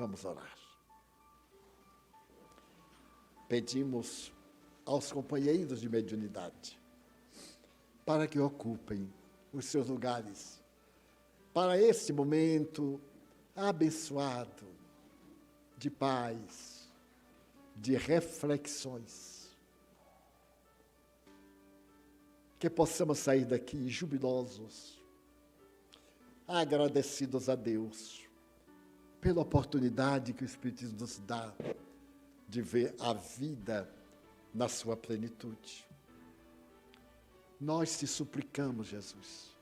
Vamos orar. Pedimos aos companheiros de mediunidade para que ocupem os seus lugares para este momento abençoado de paz, de reflexões. Que possamos sair daqui jubilosos, agradecidos a Deus pela oportunidade que o Espiritismo nos dá de ver a vida na sua plenitude. Nós te suplicamos, Jesus,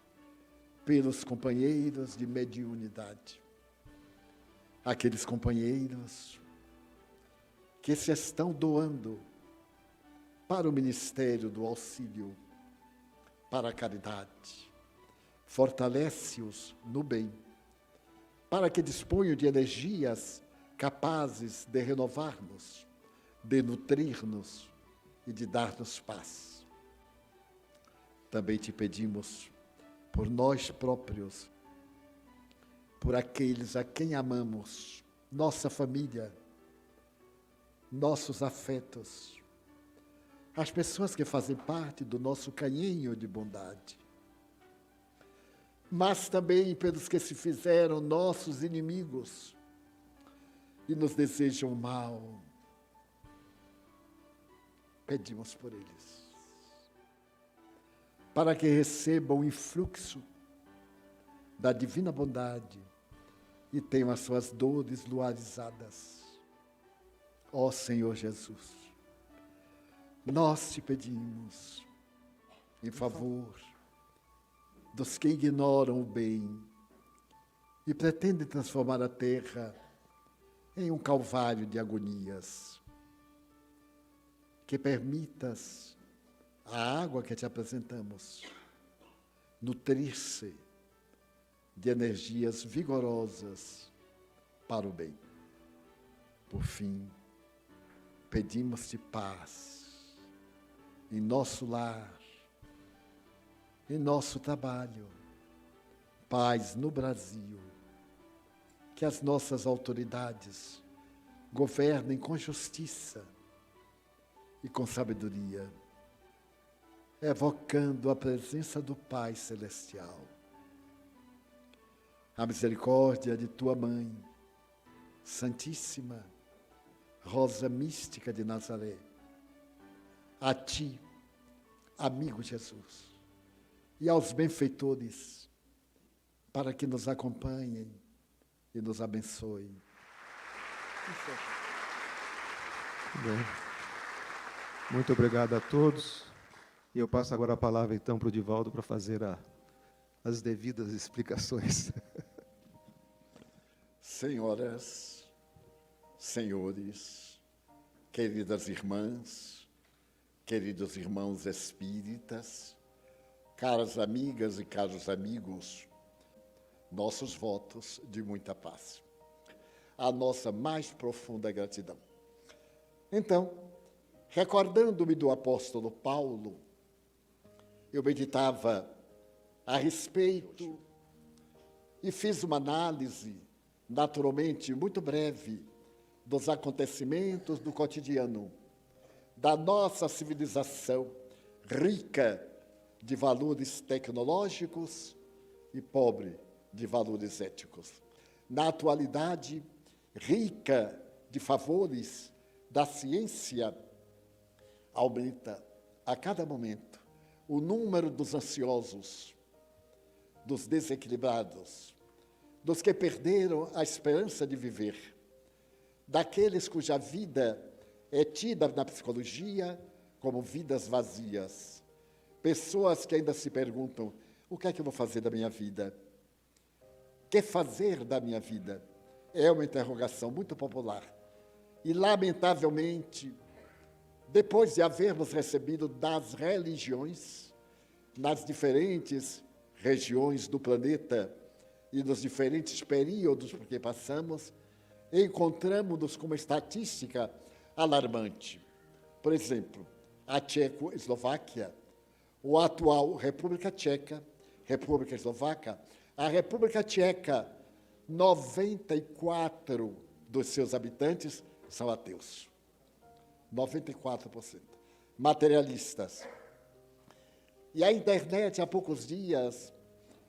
pelos companheiros de mediunidade, aqueles companheiros que se estão doando para o ministério do auxílio, para a caridade. Fortalece-os no bem, para que disponham de energias capazes de renovar-nos, de nutrir-nos e de dar-nos paz. Também te pedimos por nós próprios, por aqueles a quem amamos, nossa família, nossos afetos, as pessoas que fazem parte do nosso canhenho de bondade, mas também pelos que se fizeram nossos inimigos e nos desejam mal. Pedimos por eles, para que recebam o influxo da divina bondade e tenham as suas dores luarizadas. Ó Senhor Jesus, nós te pedimos em favor dos que ignoram o bem e pretendem transformar a terra em um calvário de agonias. Que permitas a água que te apresentamos nutrir-se de energias vigorosas para o bem. Por fim, pedimos-te paz em nosso lar, em nosso trabalho, paz no Brasil, que as nossas autoridades governem com justiça e com sabedoria, evocando a presença do Pai Celestial. A misericórdia de tua Mãe, Santíssima Rosa Mística de Nazaré, a ti, amigo Jesus, e aos benfeitores, para que nos acompanhem e nos abençoem. Bem, muito obrigado a todos. E eu passo agora a palavra, então, para o Divaldo para fazer as devidas explicações. Senhoras, senhores, queridas irmãs, queridos irmãos espíritas, caras amigas e caros amigos, nossos votos de muita paz. A nossa mais profunda gratidão. Então, recordando-me do apóstolo Paulo, eu meditava a respeito e fiz uma análise, naturalmente muito breve, dos acontecimentos do cotidiano, da nossa civilização rica de valores tecnológicos e pobre de valores éticos. Na atualidade, rica de favores da ciência, aumenta a cada momento o número dos ansiosos, dos desequilibrados, dos que perderam a esperança de viver, daqueles cuja vida é tida na psicologia como vidas vazias. Pessoas que ainda se perguntam: o que é que eu vou fazer da minha vida? O que fazer da minha vida? É uma interrogação muito popular. E, lamentavelmente, depois de havermos recebido das religiões, nas diferentes regiões do planeta e nos diferentes períodos por que passamos, encontramos-nos com uma estatística alarmante. Por exemplo, a Tchecoslováquia, ou a atual República Tcheca, República Eslovaca, a República Tcheca, 94 dos seus habitantes são ateus. 94%. Materialistas. E a internet, há poucos dias,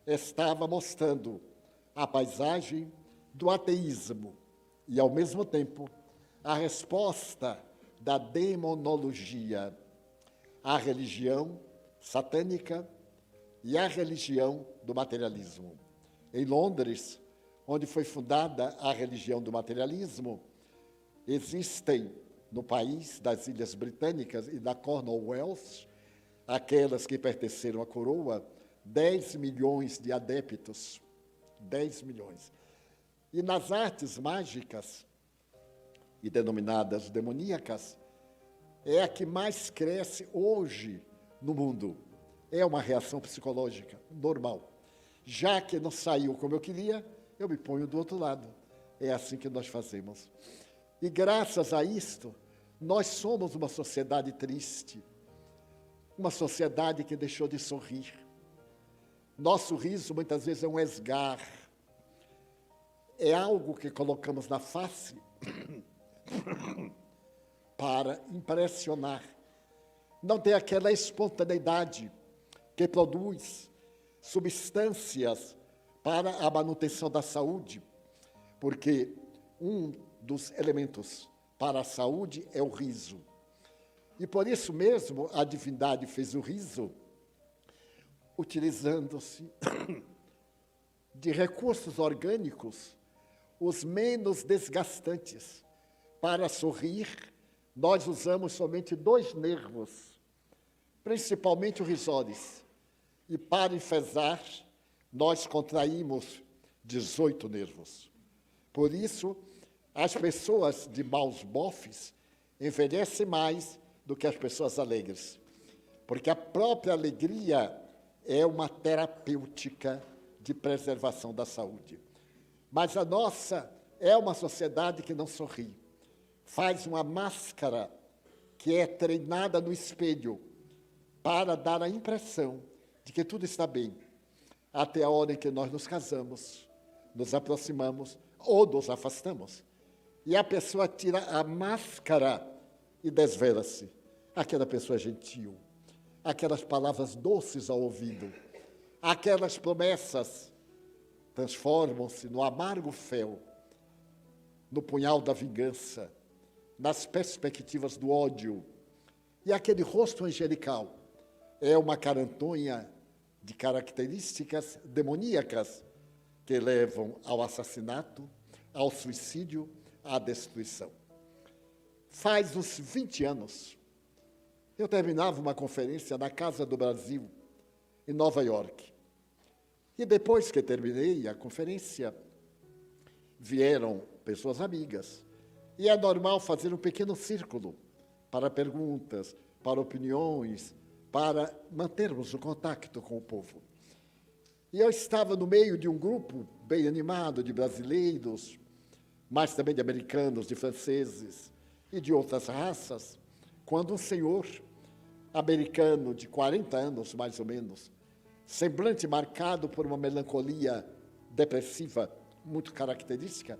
estava mostrando a paisagem do ateísmo e, ao mesmo tempo, a resposta da demonologia à religião satânica e à religião do materialismo. Em Londres, onde foi fundada a religião do materialismo, existem, no país das Ilhas Britânicas e da Cornwalls, aquelas que pertenceram à coroa, 10 milhões de adeptos. 10 milhões. E nas artes mágicas, e denominadas demoníacas, é a que mais cresce hoje no mundo. É uma reação psicológica normal. Já que não saiu como eu queria, eu me ponho do outro lado. É assim que nós fazemos. E graças a isto, nós somos uma sociedade triste, uma sociedade que deixou de sorrir. Nosso riso, muitas vezes, é um esgar. É algo que colocamos na face para impressionar. Não tem aquela espontaneidade que produz substâncias para a manutenção da saúde, porque um dos elementos para a saúde é o riso. E por isso mesmo a divindade fez o riso utilizando-se de recursos orgânicos os menos desgastantes. Para sorrir, nós usamos somente 2 nervos, principalmente o risóris. E para enfezar, nós contraímos 18 nervos. Por isso, as pessoas de maus bofes envelhecem mais do que as pessoas alegres, porque a própria alegria é uma terapêutica de preservação da saúde. Mas a nossa é uma sociedade que não sorri. Faz uma máscara que é treinada no espelho para dar a impressão de que tudo está bem, até a hora em que nós nos casamos, nos aproximamos ou nos afastamos. E a pessoa tira a máscara e desvela-se. Aquela pessoa gentil, aquelas palavras doces ao ouvido, aquelas promessas transformam-se no amargo fel, no punhal da vingança, nas perspectivas do ódio. E aquele rosto angelical é uma carantonha de características demoníacas que levam ao assassinato, ao suicídio, à destruição. Faz uns 20 anos, eu terminava uma conferência na Casa do Brasil, em Nova York. E depois que terminei a conferência, vieram pessoas amigas. E é normal fazer um pequeno círculo para perguntas, para opiniões, para mantermos o contato com o povo. E eu estava no meio de um grupo bem animado de brasileiros, mas também de americanos, de franceses e de outras raças, quando um senhor americano de 40 anos, mais ou menos, semblante marcado por uma melancolia depressiva muito característica,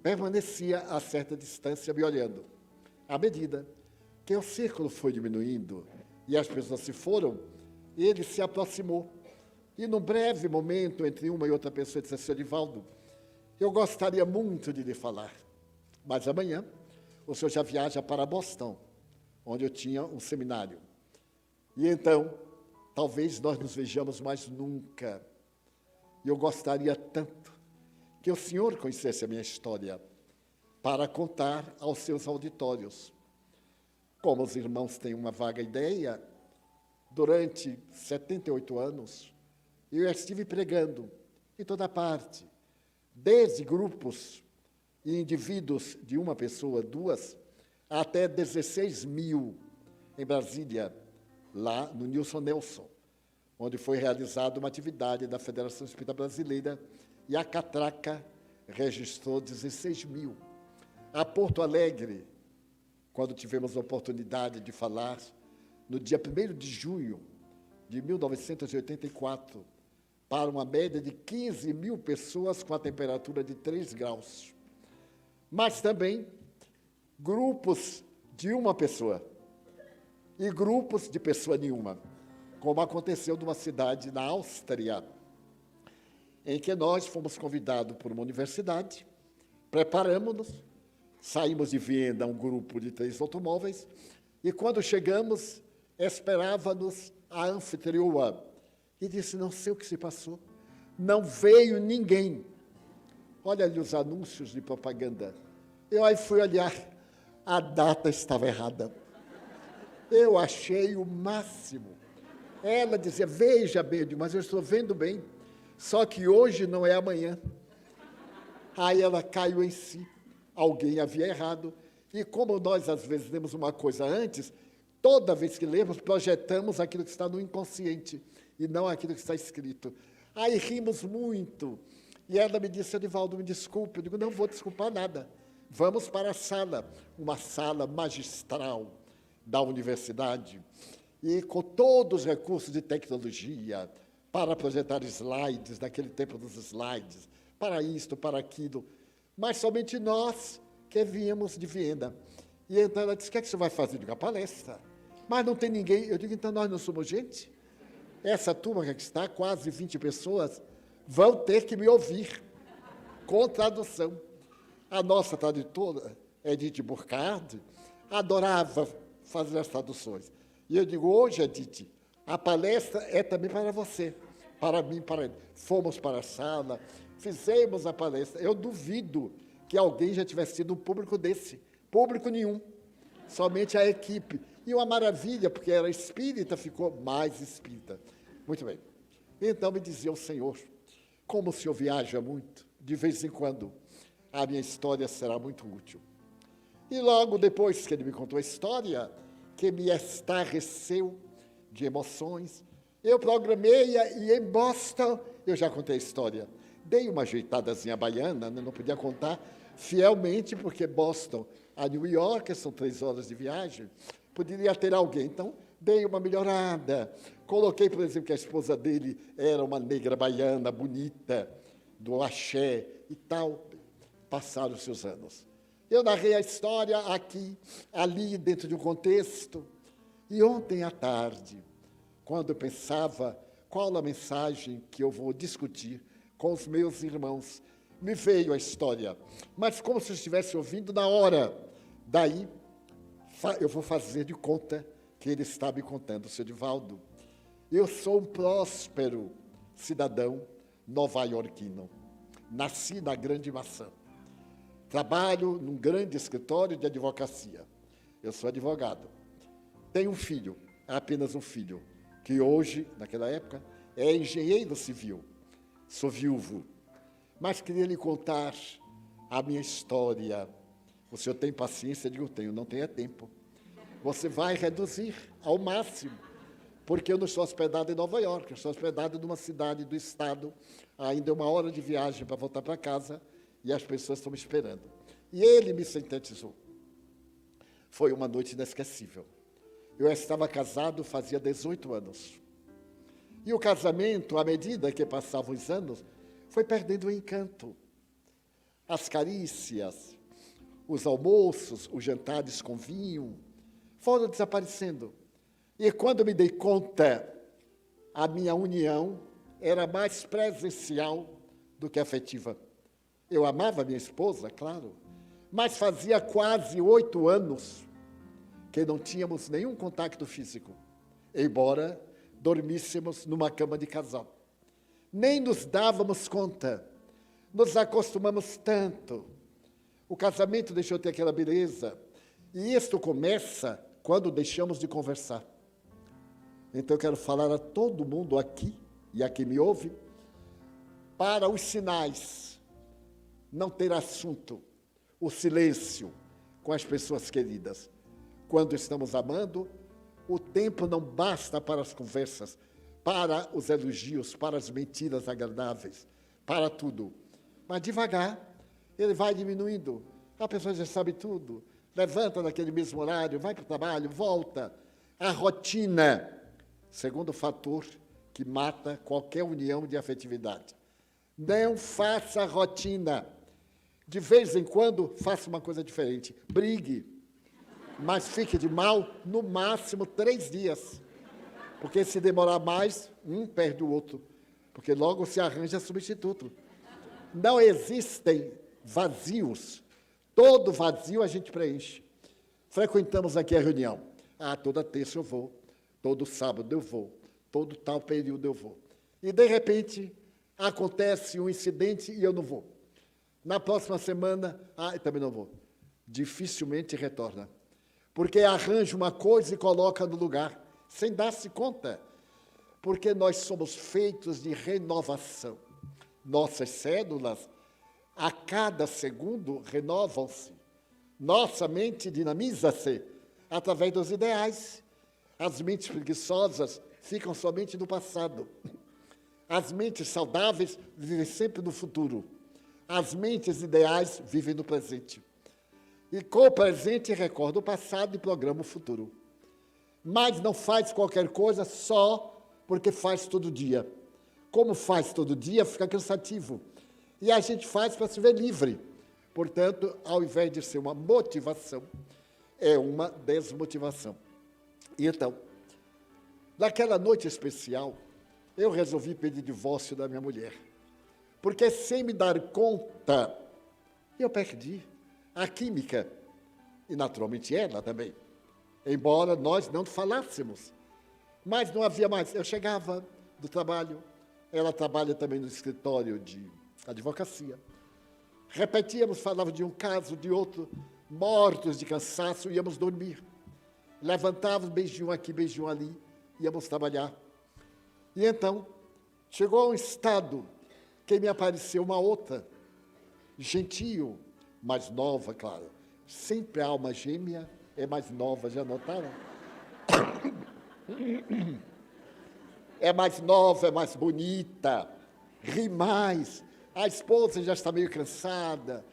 permanecia a certa distância me olhando. À medida que o círculo foi diminuindo e as pessoas se foram, ele se aproximou. E num breve momento, entre uma e outra pessoa, disse: Sr. Divaldo, eu gostaria muito de lhe falar, mas amanhã o senhor já viaja para Boston, onde eu tinha um seminário. E então, talvez nós nos vejamos mais nunca. E eu gostaria tanto que o senhor conhecesse a minha história para contar aos seus auditórios. Como os irmãos têm uma vaga ideia, durante 78 anos, eu estive pregando em toda parte, desde grupos e indivíduos de uma pessoa, 2, até 16 mil em Brasília, lá no Nilson Nelson, onde foi realizada uma atividade da Federação Espírita Brasileira, e a catraca registrou 16 mil. A Porto Alegre, quando tivemos a oportunidade de falar, no dia 1º de junho de 1984, para uma média de 15 mil pessoas com a temperatura de 3 graus. mas também grupos de uma pessoa e grupos de pessoa nenhuma, como aconteceu numa cidade na Áustria, em que nós fomos convidados por uma universidade, preparamos-nos, saímos de Viena, um grupo de 3 automóveis, e quando chegamos, esperava-nos a anfitriã, e disse, não sei o que se passou, não veio ninguém. Olha ali os anúncios de propaganda. Eu aí fui olhar, a data estava errada. Eu achei o máximo. Ela dizia, veja bem, eu digo, mas eu estou vendo bem, só que hoje não é amanhã. Aí ela caiu em si, alguém havia errado, e como nós às vezes lemos uma coisa antes, toda vez que lemos, projetamos aquilo que está no inconsciente, e não aquilo que está escrito. Aí rimos muito, e ela me disse, Edivaldo, me desculpe, eu digo, não vou desculpar nada, vamos para a sala, uma sala magistral da universidade, e com todos os recursos de tecnologia, para projetar slides, naquele tempo dos slides, para isto, para aquilo, mas somente nós que viemos de Viena. E então ela disse, o que é que você vai fazer? Eu digo, a palestra. Mas não tem ninguém. Eu digo, então nós não somos gente? Essa turma que aqui está, quase 20 pessoas, vão ter que me ouvir, com tradução. A nossa tradutora, Edith Burkhardt, adorava fazer as traduções. E eu digo, hoje, Edith, a palestra é também para você, para mim, para ele. Fomos para a sala, fizemos a palestra. Eu duvido que alguém já tivesse tido um público desse. Público nenhum, somente a equipe. E uma maravilha, porque era espírita, ficou mais espírita. Muito bem. Então me dizia o Senhor, como o senhor viaja muito, de vez em quando, a minha história será muito útil. E logo depois que ele me contou a história, que me estarreceu de emoções, eu programei-a e em Boston, eu já contei a história, dei uma ajeitadazinha baiana, né, não podia contar fielmente, porque Boston a New York são 3 horas de viagem, poderia ter alguém, então dei uma melhorada, coloquei, por exemplo, que a esposa dele era uma negra baiana, bonita, do axé e tal, passaram os seus anos. Eu narrei a história aqui, ali, dentro de um contexto. E ontem à tarde, quando eu pensava qual a mensagem que eu vou discutir com os meus irmãos, me veio a história, mas como se eu estivesse ouvindo na hora. Daí, eu vou fazer de conta que ele está me contando, seu Edivaldo. Eu sou um próspero cidadão nova-iorquino. Nasci na Grande Maçã. Trabalho num grande escritório de advocacia. Eu sou advogado. Tenho um filho, apenas um filho, que hoje, naquela época, é engenheiro civil. Sou viúvo. Mas queria lhe contar a minha história. O senhor tem paciência? Eu digo, tenho. Não tenha tempo. Você vai reduzir ao máximo, porque eu não estou hospedado em Nova York, eu estou hospedado numa cidade do estado, ainda 1 hora de viagem para voltar para casa, e as pessoas estão me esperando. E ele me sintetizou. Foi uma noite inesquecível. Eu estava casado fazia 18 anos. E o casamento, à medida que passavam os anos, foi perdendo o encanto. As carícias, os almoços, os jantares com vinho, foram desaparecendo. E quando me dei conta, a minha união era mais presencial do que afetiva. Eu amava minha esposa, claro, mas fazia quase 8 anos que não tínhamos nenhum contato físico, embora dormíssemos numa cama de casal. Nem nos dávamos conta, nos acostumamos tanto. O casamento deixou de ter aquela beleza, e isto começa quando deixamos de conversar. Então eu quero falar a todo mundo aqui, e a quem me ouve, para os sinais. Não ter assunto, o silêncio com as pessoas queridas. Quando estamos amando, o tempo não basta para as conversas, para os elogios, para as mentiras agradáveis, para tudo. Mas devagar, ele vai diminuindo. A pessoa já sabe tudo. Levanta naquele mesmo horário, vai para o trabalho, volta. A rotina, segundo fator que mata qualquer união de afetividade. Não faça rotina. De vez em quando, faça uma coisa diferente. Brigue, mas fique de mal, no máximo 3 dias. Porque se demorar mais, um perde o outro. Porque logo se arranja substituto. Não existem vazios. Todo vazio a gente preenche. Frequentamos aqui a reunião. Toda terça eu vou, todo sábado eu vou, todo tal período eu vou. E, de repente, acontece um incidente e eu não vou. Na próxima semana, eu também não vou. Dificilmente retorna. Porque arranja uma coisa e coloca no lugar, sem dar-se conta. Porque nós somos feitos de renovação. Nossas células, a cada segundo, renovam-se. Nossa mente dinamiza-se através dos ideais. As mentes preguiçosas ficam somente no passado. As mentes saudáveis vivem sempre no futuro. As mentes ideais vivem no presente. E com o presente recorda o passado e programa o futuro. Mas não faz qualquer coisa só porque faz todo dia. Como faz todo dia, fica cansativo. E a gente faz para se ver livre. Portanto, ao invés de ser uma motivação, é uma desmotivação. E então, naquela noite especial, eu resolvi pedir divórcio da minha mulher. Porque sem me dar conta, eu perdi a química. E naturalmente ela também. Embora nós não falássemos. Mas não havia mais. Eu chegava do trabalho, ela trabalha também no escritório de advocacia. Repetíamos, falava de um caso, de outro, mortos de cansaço, íamos dormir. Levantávamos, beijinho aqui, beijinho ali, íamos trabalhar. E então, chegou a um estado que me apareceu uma outra, gentil, mais nova, claro. Sempre a alma gêmea é mais nova, já notaram? É mais nova, é mais bonita, ri mais. A esposa já está meio cansada.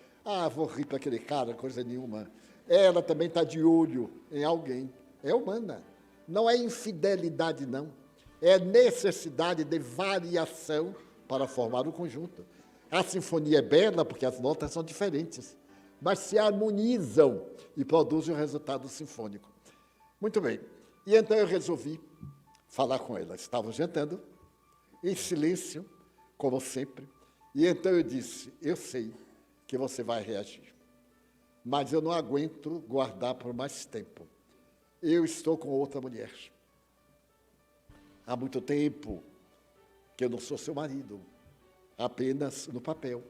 Vou rir para aquele cara, coisa nenhuma. Ela também está de olho em alguém. É humana. Não é infidelidade, não. É necessidade de variação para formar o conjunto. A sinfonia é bela porque as notas são diferentes, mas se harmonizam e produzem o resultado sinfônico. Muito bem. E então eu resolvi falar com ela. Estávamos jantando, em silêncio, como sempre. E então eu disse, eu sei que você vai reagir, mas eu não aguento guardar por mais tempo. Eu estou com outra mulher. Há muito tempo que eu não sou seu marido, apenas no papel.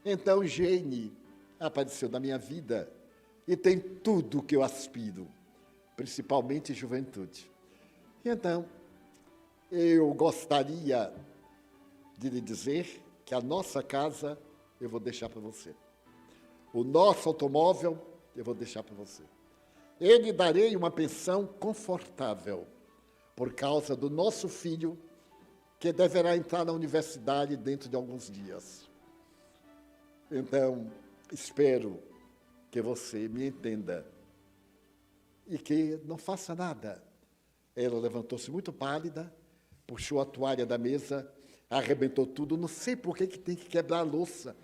Então, Jane apareceu na minha vida e tem tudo o que eu aspiro, principalmente juventude. E então, eu gostaria de lhe dizer que a nossa casa eu vou deixar para você. O nosso automóvel eu vou deixar para você. Eu lhe darei uma pensão confortável por causa do nosso filho, que deverá entrar na universidade dentro de alguns dias. Então, espero que você me entenda e que não faça nada. Ela levantou-se muito pálida, puxou a toalha da mesa, arrebentou tudo. Não sei por que tem que quebrar a louça.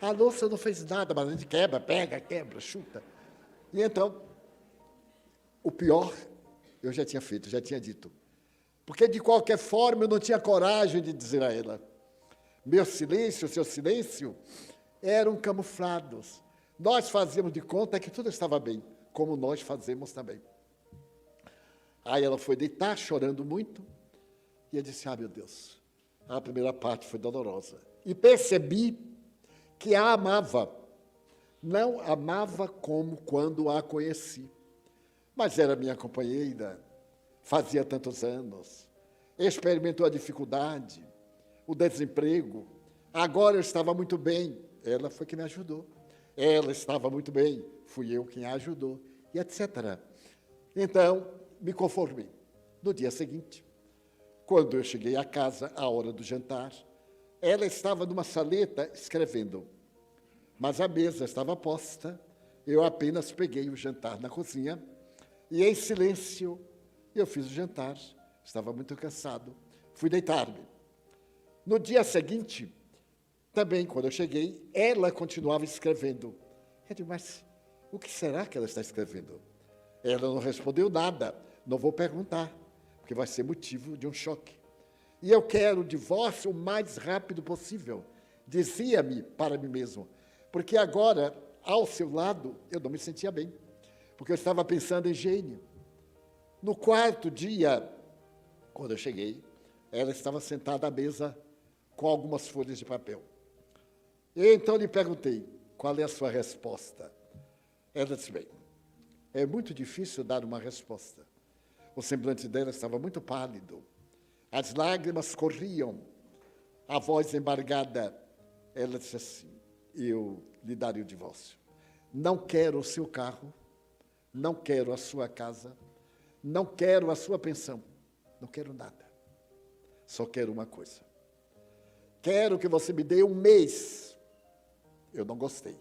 A louça não fez nada, mas a gente quebra, pega, quebra, chuta. E então, o pior, eu já tinha feito, já tinha dito. Porque, de qualquer forma, eu não tinha coragem de dizer a ela. Meu silêncio, seu silêncio, eram camuflados. Nós fazíamos de conta que tudo estava bem, como nós fazemos também. Aí ela foi deitar, chorando muito, e eu disse, meu Deus, a primeira parte foi dolorosa. E percebi que a amava. Não amava como quando a conheci. Mas era minha companheira, fazia tantos anos, experimentou a dificuldade, o desemprego. Agora eu estava muito bem, ela foi que me ajudou. Ela estava muito bem, fui eu quem a ajudou, e etc. Então, me conformei. No dia seguinte, quando eu cheguei à casa, à hora do jantar, ela estava numa saleta escrevendo, mas a mesa estava posta, eu apenas peguei o jantar na cozinha e, em silêncio, eu fiz o jantar, estava muito cansado, fui deitar-me. No dia seguinte, Também, quando eu cheguei, ela continuava escrevendo. Eu digo, mas o que será que ela está escrevendo? Ela não respondeu nada. Não vou perguntar, porque vai ser motivo de um choque. E eu quero o divórcio o mais rápido possível, dizia-me para mim mesmo, porque agora, ao seu lado, eu não me sentia bem, porque eu estava pensando em Jane. No quarto dia, quando eu cheguei, ela estava sentada à mesa com algumas folhas de papel. E então lhe perguntei, qual é a sua resposta? Ela disse, bem, é muito difícil dar uma resposta. O semblante dela estava muito pálido. As lágrimas corriam, a voz embargada. Ela disse assim, eu lhe darei o divórcio. Não quero o seu carro, não quero a sua casa, não quero a sua pensão, não quero nada. Só quero uma coisa. Quero que você me dê um mês. Eu não gostei,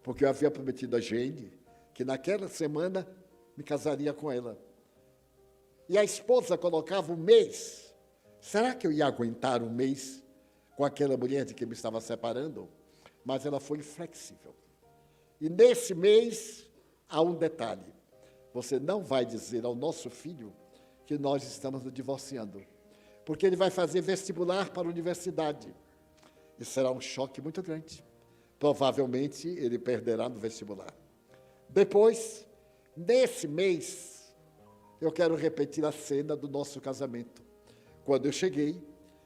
porque eu havia prometido a Jane que naquela semana me casaria com ela. E a esposa colocava um mês. Será que eu ia aguentar um mês com aquela mulher de que me estava separando? Mas ela foi inflexível. E nesse mês, há um detalhe. Você não vai dizer ao nosso filho que nós estamos nos divorciando, porque ele vai fazer vestibular para a universidade. E será um choque muito grande. Provavelmente, ele perderá no vestibular. Depois, nesse mês, eu quero repetir a cena do nosso casamento. Quando eu cheguei,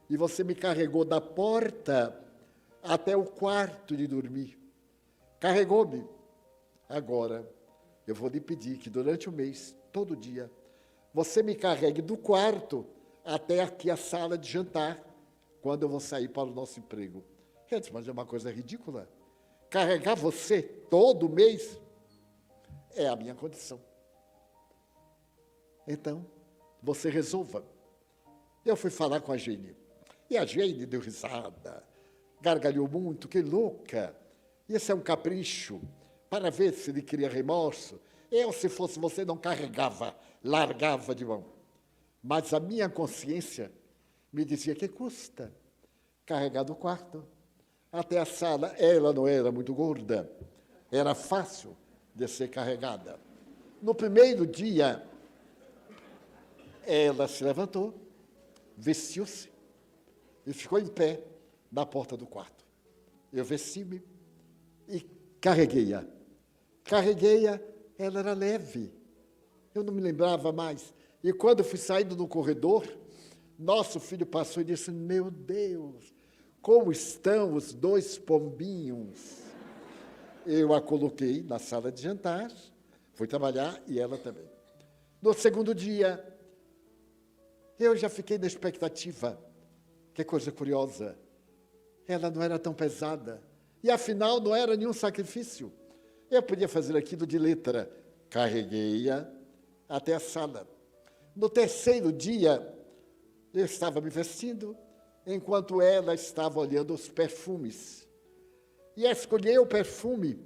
e você me carregou da porta até o quarto de dormir. Carregou-me. Agora, eu vou lhe pedir que durante o mês, todo dia, você me carregue do quarto até aqui a sala de jantar, quando eu vou sair para o nosso emprego. Eu disse, mas é uma coisa ridícula. Carregar você todo mês é a minha condição. Então, você resolva. Eu fui falar com a Jane. E a Jane deu risada, gargalhou muito, que louca. Isso é um capricho, para ver se ele cria remorso. Eu, se fosse você, não carregava, largava de mão. Mas a minha consciência me dizia que custa carregar do quarto até a sala. Ela não era muito gorda, era fácil de ser carregada. No primeiro dia, ela se levantou, vestiu-se e ficou em pé na porta do quarto. Eu vesti-me e carreguei-a. Carreguei-a, ela era leve. Eu não me lembrava mais. E quando fui saindo do corredor, nosso filho passou e disse, meu Deus, como estão os dois pombinhos? Eu a coloquei na sala de jantar, fui trabalhar e ela também. No segundo dia, eu já fiquei na expectativa. Que coisa curiosa. Ela não era tão pesada. E, afinal, não era nenhum sacrifício. Eu podia fazer aquilo de letra. Carreguei-a até a sala. No terceiro dia, eu estava me vestindo, enquanto ela estava olhando os perfumes. E escolhi o perfume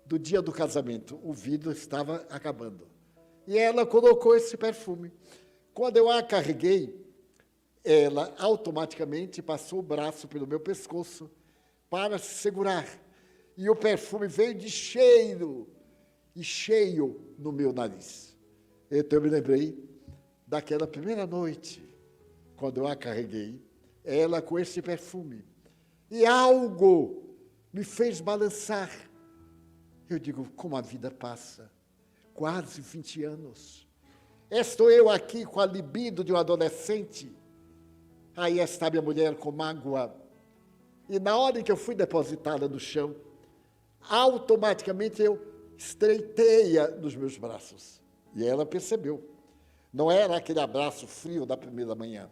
do dia do casamento. O vidro estava acabando. E ela colocou esse perfume. Quando eu a carreguei, ela automaticamente passou o braço pelo meu pescoço para se segurar. E o perfume veio de cheiro, e cheio no meu nariz. Então eu me lembrei daquela primeira noite, quando eu a carreguei, ela com esse perfume. E algo me fez balançar. Eu digo, como a vida passa, quase 20 anos. Estou eu aqui com a libido de um adolescente. Aí está minha mulher com mágoa. E na hora em que eu fui depositá-la no chão, automaticamente eu estreitei-a nos meus braços. E ela percebeu. Não era aquele abraço frio da primeira manhã.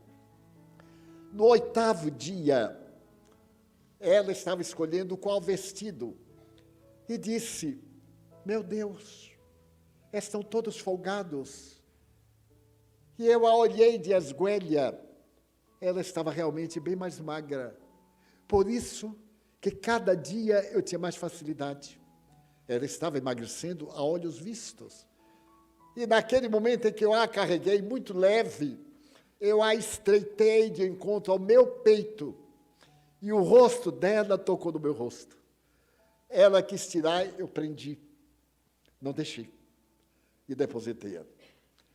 No 8º dia, ela estava escolhendo qual vestido. E disse, meu Deus, estão todos folgados. E eu a olhei de esguelha, ela estava realmente bem mais magra. Por isso que cada dia eu tinha mais facilidade. Ela estava emagrecendo a olhos vistos. E naquele momento em que eu a carreguei muito leve, eu a estreitei de encontro ao meu peito. E o rosto dela tocou no meu rosto. Ela quis tirar, eu prendi. Não deixei. E depositei-a.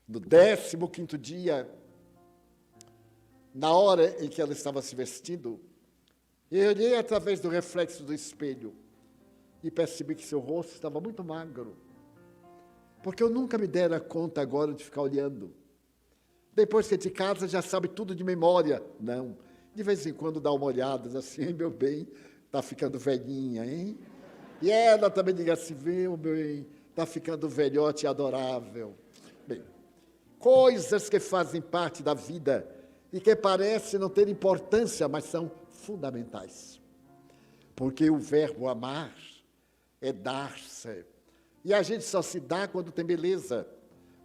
No 15º dia, na hora em que ela estava se vestindo, eu olhei através do reflexo do espelho e percebi que seu rosto estava muito magro. Porque eu nunca me dera conta agora de ficar olhando. Depois que é de casa, já sabe tudo de memória. Não. De vez em quando dá uma olhada, assim, meu bem, está ficando velhinha, hein? E ela também diga assim, meu bem, está ficando velhote e adorável. Bem, coisas que fazem parte da vida e que parecem não ter importância, mas são fundamentais. Porque o verbo amar é dar-se. E a gente só se dá quando tem beleza,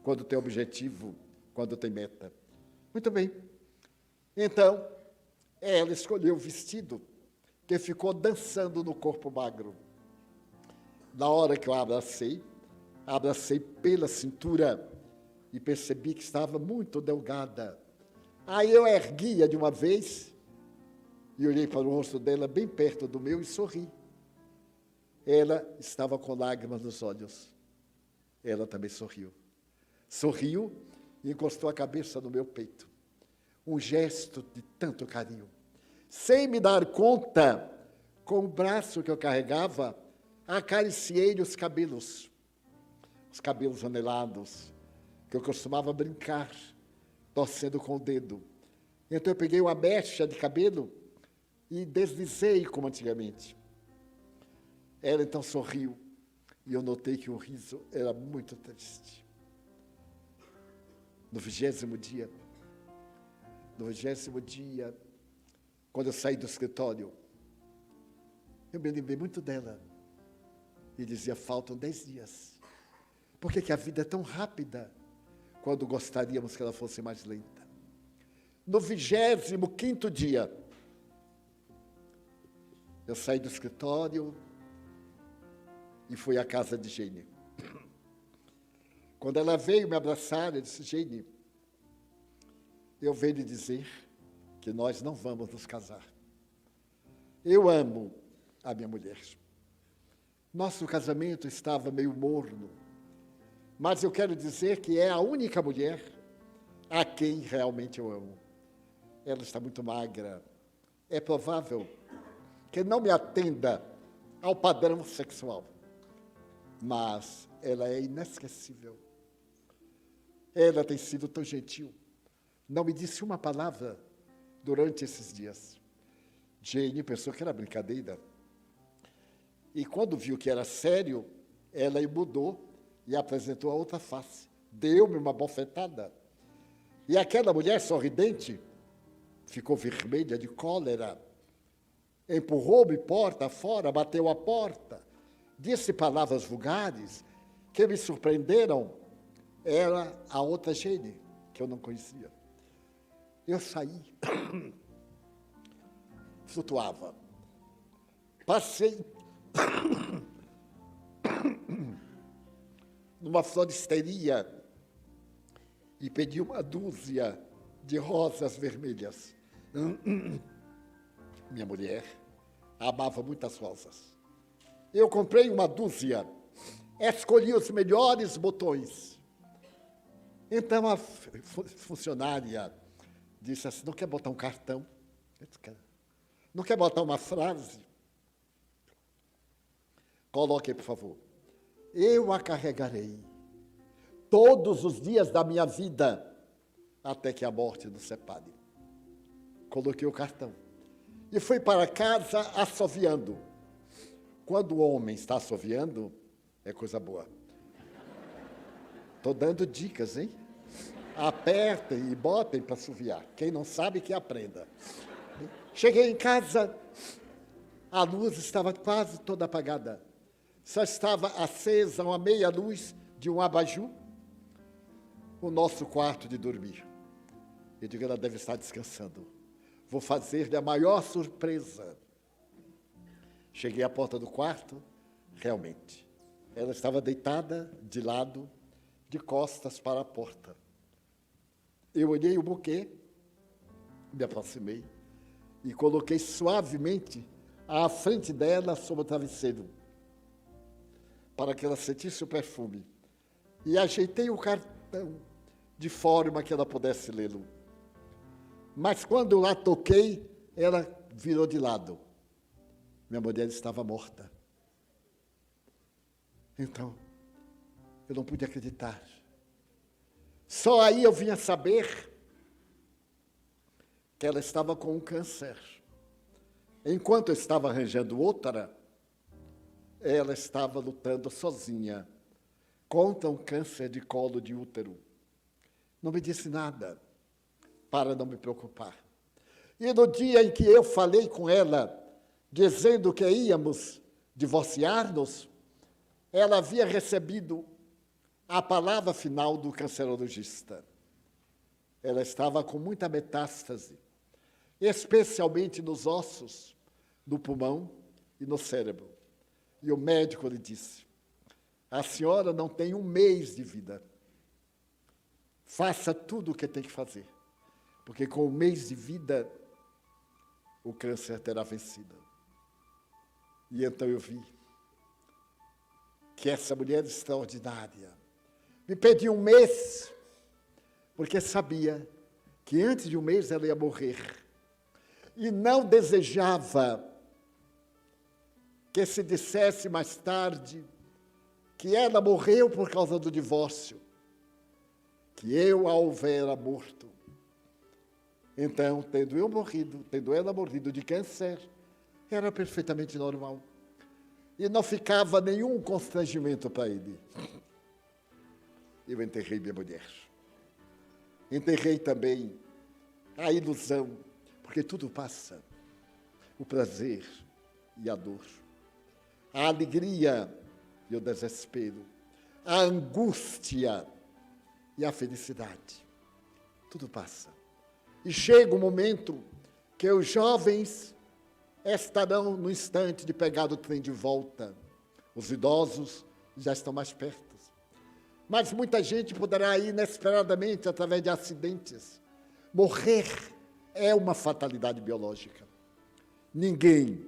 quando tem objetivo, quando tem meta. Muito bem. Então, ela escolheu o vestido que ficou dançando no corpo magro. Na hora que eu abracei pela cintura e percebi que estava muito delgada. Aí eu erguia de uma vez e olhei para o rosto dela bem perto do meu e sorri. Ela estava com lágrimas nos olhos. Ela também sorriu. Sorriu e encostou a cabeça no meu peito. Um gesto de tanto carinho. Sem me dar conta, com o braço que eu carregava, acariciei-lhe os cabelos anelados, que eu costumava brincar, torcendo com o dedo. Então eu peguei uma mecha de cabelo e deslizei como antigamente. Ela então sorriu, e eu notei que o riso era muito triste. No 20º dia, quando eu saí do escritório, eu me lembrei muito dela. E dizia, faltam 10 dias. Por que a vida é tão rápida, quando gostaríamos que ela fosse mais lenta? No 25º dia, eu saí do escritório e fui à casa de Gene. Quando ela veio me abraçar, eu disse, Gene, eu venho lhe dizer que nós não vamos nos casar. Eu amo a minha mulher. Nosso casamento estava meio morno, mas eu quero dizer que é a única mulher a quem realmente eu amo. Ela está muito magra. É provável que não me atenda ao padrão sexual, mas ela é inesquecível. Ela tem sido tão gentil. Não me disse uma palavra durante esses dias. Jane pensou que era brincadeira. E quando viu que era sério, ela mudou e apresentou a outra face. Deu-me uma bofetada. E aquela mulher sorridente ficou vermelha de cólera. Empurrou-me porta fora, bateu a porta. Disse palavras vulgares que me surpreenderam. Era a outra Jane, que eu não conhecia. Eu saí. Flutuava. Passei numa floristeria e pedi uma dúzia de rosas vermelhas. Minha mulher amava muitas rosas. Eu comprei uma dúzia, escolhi os melhores botões. Então a funcionária disse assim, não quer botar um cartão? Não quer botar uma frase? Coloque, por favor. Eu a carregarei todos os dias da minha vida até que a morte nos separe. Coloquei o cartão. E fui para casa assoviando. Quando o homem está assoviando, é coisa boa. Estou dando dicas, hein? Apertem e botem para assoviar. Quem não sabe, que aprenda. Cheguei em casa, a luz estava quase toda apagada. Só estava acesa uma meia luz de um abajur, o nosso quarto de dormir. Eu digo, ela deve estar descansando. Vou fazer-lhe a maior surpresa. Cheguei à porta do quarto, realmente. Ela estava deitada de lado, de costas para a porta. Eu olhei o buquê, me aproximei e coloquei suavemente à frente dela sobre o travesseiro, para que ela sentisse o perfume. E ajeitei o cartão de forma que ela pudesse lê-lo. Mas quando eu lá toquei, ela virou de lado. Minha mulher estava morta. Então, eu não pude acreditar. Só aí eu vinha saber que ela estava com um câncer. Enquanto eu estava arranjando outra, ela estava lutando sozinha contra um câncer de colo de útero. Não me disse nada para não me preocupar. E no dia em que eu falei com ela, dizendo que íamos divorciar-nos, ela havia recebido a palavra final do cancerologista. Ela estava com muita metástase, especialmente nos ossos, no pulmão e no cérebro. E o médico lhe disse: a senhora não tem um mês de vida. Faça tudo o que tem que fazer, porque com um mês de vida, o câncer terá vencido. E então eu vi que essa mulher extraordinária me pediu um mês, porque sabia que antes de um mês ela ia morrer. E não desejava que se dissesse mais tarde que ela morreu por causa do divórcio, que eu a houvera morto. Então, tendo ela morrido de câncer, era perfeitamente normal. E não ficava nenhum constrangimento para ele. Eu enterrei minha mulher. Enterrei também a ilusão, porque tudo passa. O prazer e a dor. A alegria e o desespero. A angústia e a felicidade. Tudo passa. E chega o momento que os jovens estarão no instante de pegar o trem de volta. Os idosos já estão mais perto. Mas muita gente poderá ir inesperadamente através de acidentes. Morrer é uma fatalidade biológica. Ninguém.